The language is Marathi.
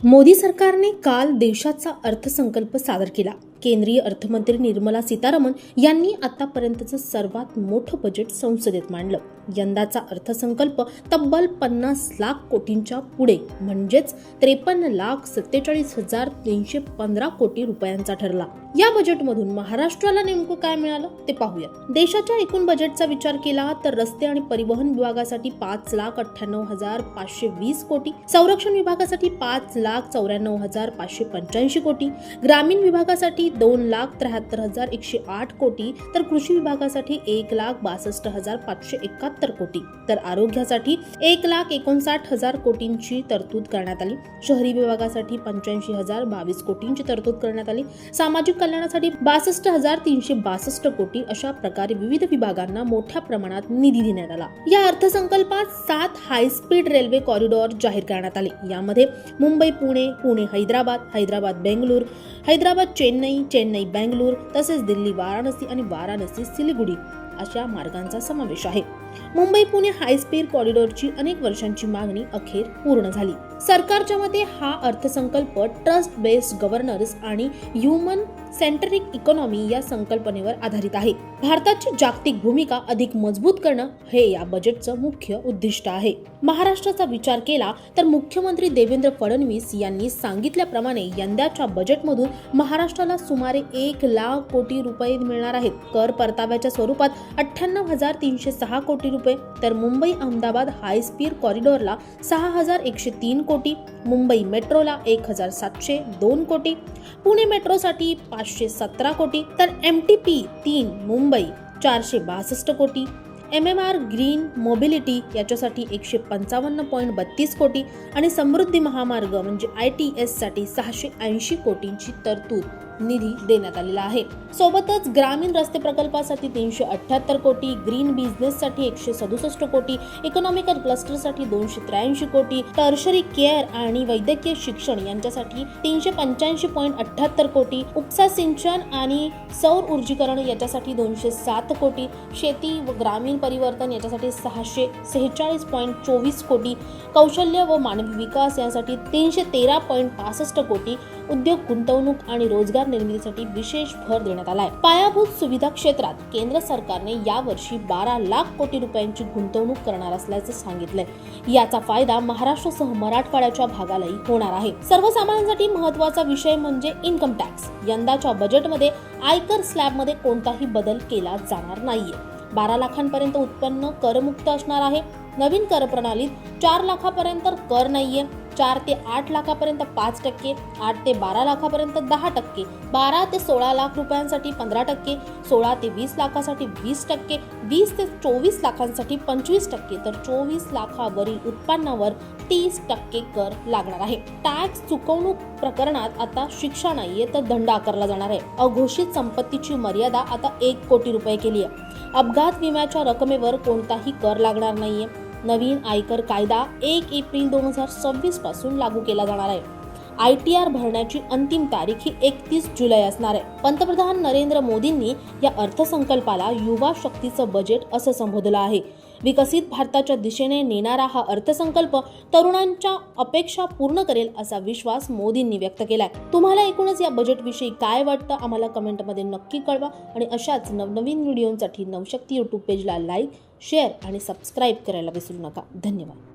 मोदी सरकारने काल देशाचा अर्थसंकल्प सादर केला। केंद्रीय अर्थमंत्री निर्मला सीतारामन यांनी आतापर्यंतचं सर्वात मोठं बजेट संसदेत मांडलं। यंदाचा अर्थसंकल्प तब्बल 50 लाख कोटींच्या पुढे म्हणजेच 53,47,315 कोटी रुपयांचा ठरला। या बजेटमधून महाराष्ट्राला नेमकं काय मिळालं ते पाहूया। देशाच्या एकूण बजेटचा विचार केला तर रस्ते आणि परिवहन विभागासाठी 5,98,520 कोटी, संरक्षण विभागासाठी 5,94,585 कोटी, ग्रामीण विभागासाठी 2,73,108 कोटी, तर कृषी विभागासाठी 1,62,571 कोटी, तर आरोग्यासाठी 1,59,000 कोटींची तरतूद करण्यात आली। शहरी विभागासाठी 85,022 कोटींची तरतूद करण्यात आली। सामाजिक कल्याणासाठी 62,362 कोटी, अशा प्रकारे विविध विभागांना मोठ्या प्रमाणात निधी देण्यात आला। या अर्थसंकल्पात 7 हाय स्पीड रेल्वे कॉरिडॉर जाहीर करण्यात आले। यामध्ये मुंबई पुणे, पुणे हैदराबाद, हैदराबाद बेंगळूर, हैदराबाद चेन्नई, चेन्नई बेंगळूर, तसेच दिल्ली वाराणसी आणि वाराणसी सिलिगुडी अशा मार्गांचा समावेश आहे। मुंबई पुणे हाय स्पीड कॉरिडॉरची अनेक वर्षांची मागणी अखेर पूर्ण झाली। सरकारच्या मते हा अर्थसंकल्प ट्रस्ट बेस्ड गव्हर्नन्स आणि ह्युमन सेंट्रिक इकॉनॉमी या संकल्पनेवर आधारित आहे। भारताची जागतिक भूमिका अधिक मजबूत करणं हे या बजेटचं मुख्य उद्दिष्ट आहे। महाराष्ट्राचा विचार केला तर मुख्यमंत्री देवेंद्र फडणवीस यांनी सांगितल्याप्रमाणे यंदाच्या बजेटमधून महाराष्ट्राला सुमारे 1 लाख कोटी रुपये मिळणार आहेत। कर परताव्याच्या स्वरूपात 98,306 कोटी रुपये, तर मुंबई अहमदाबाद हाय स्पीड कॉरिडॉरला 6,103 कोटी, मुंबई मेट्रोला 1,702 कोटी, पुणे मेट्रोसाठी 517 कोटी, तर MTP 3 मुंबई 462 कोटी, MMR ग्रीन मोबिलिटी याच्यासाठी 155.32 कोटी आणि समृद्धी महामार्ग म्हणजे ITS साठी 680 कोटींची तरतूद निधी देण्यात आलेला आहे। सोबतच ग्रामीण रस्ते प्रकल्पासाठी 378 कोटी, ग्रीन बिझनेससाठी 167 कोटी, इकॉनॉमिकल क्लस्टरसाठी 283 कोटी, टर्शरी केअर आणि वैद्यकीय शिक्षण यांच्यासाठी 385.78 कोटी, उपसा सिंचन आणि सौर ऊर्जीकरण याच्यासाठी 207 कोटी, शेती व ग्रामीण परिवर्तन याच्यासाठी 646.24 कोटी, कौशल्य व मानवी विकास यासाठी 313.65 कोटी, उद्योग गुंतवणूक आणि रोजगार निर्मितीसाठी विशेष भर देण्यात आलाय। पायाभूत सुविधा क्षेत्रात केंद्र सरकारने यावर्षी 12 लाख कोटी रुपयांची गुंतवणूक करणार असल्याचं सांगितलंय। याचा फायदा महाराष्ट्रासह मराठवाड्याच्या भागालाही होणार आहे। सर्वसामान्यांसाठी महत्त्वाचा विषय म्हणजे इन्कम टॅक्स। यंदाच्या बजेटमध्ये आयकर स्लॅबमध्ये कोणताही बदल केला जाणार नाहीये। 12 लाखांपर्यंत उत्पन्न करमुक्त असणार आहे। नवीन कर प्रणालीत 4 लाखापर्यंत कर नाहीये। 4 ते 8 लाखापर्यंत 5%, 8 ते 12 लाखापर्यंत 10%, 12 ते 16 लाख रुपयांसाठी 15%, 16 ते 20 लाखासाठी 20%, 20 ते 24 लाखांसाठी 25%, तर 24 लाखावरील उत्पन्नावर 30% कर लागणार आहे। टॅक्स चुकवणूक प्रकरणात आता शिक्षा नाहीये तर दंड आकारला जाणार आहे। अघोषित संपत्तीची मर्यादा आता 1 कोटी रुपये केली आहे। अपघात विम्याच्या रकमेवर कोणताही कर लागणार नाहीये। नवीन आयकर कायदा 1 एप्रिल 2026 पासून लागू केला जाणार आहे। ITR भरण्याची अंतिम तारीख ही 31 जुलै असणार आहे। पंतप्रधान नरेंद्र मोदींनी या अर्थसंकल्पाला युवा शक्तीचं बजेट असं संबोधलं आहे। विकसित भारताच्या दिशेने नेणारा हा अर्थसंकल्प तरुणांच्या अपेक्षा पूर्ण करेल असा विश्वास मोदींनी व्यक्त केलाय। तुम्हाला एकूणच या बजेटविषयी काय वाटतं आम्हाला कमेंटमध्ये नक्की कळवा आणि अशाच नवनवीन व्हिडिओंसाठी नवशक्ती YouTube पेजला लाईक, शेअर आणि सबस्क्राईब करायला विसरू नका। धन्यवाद।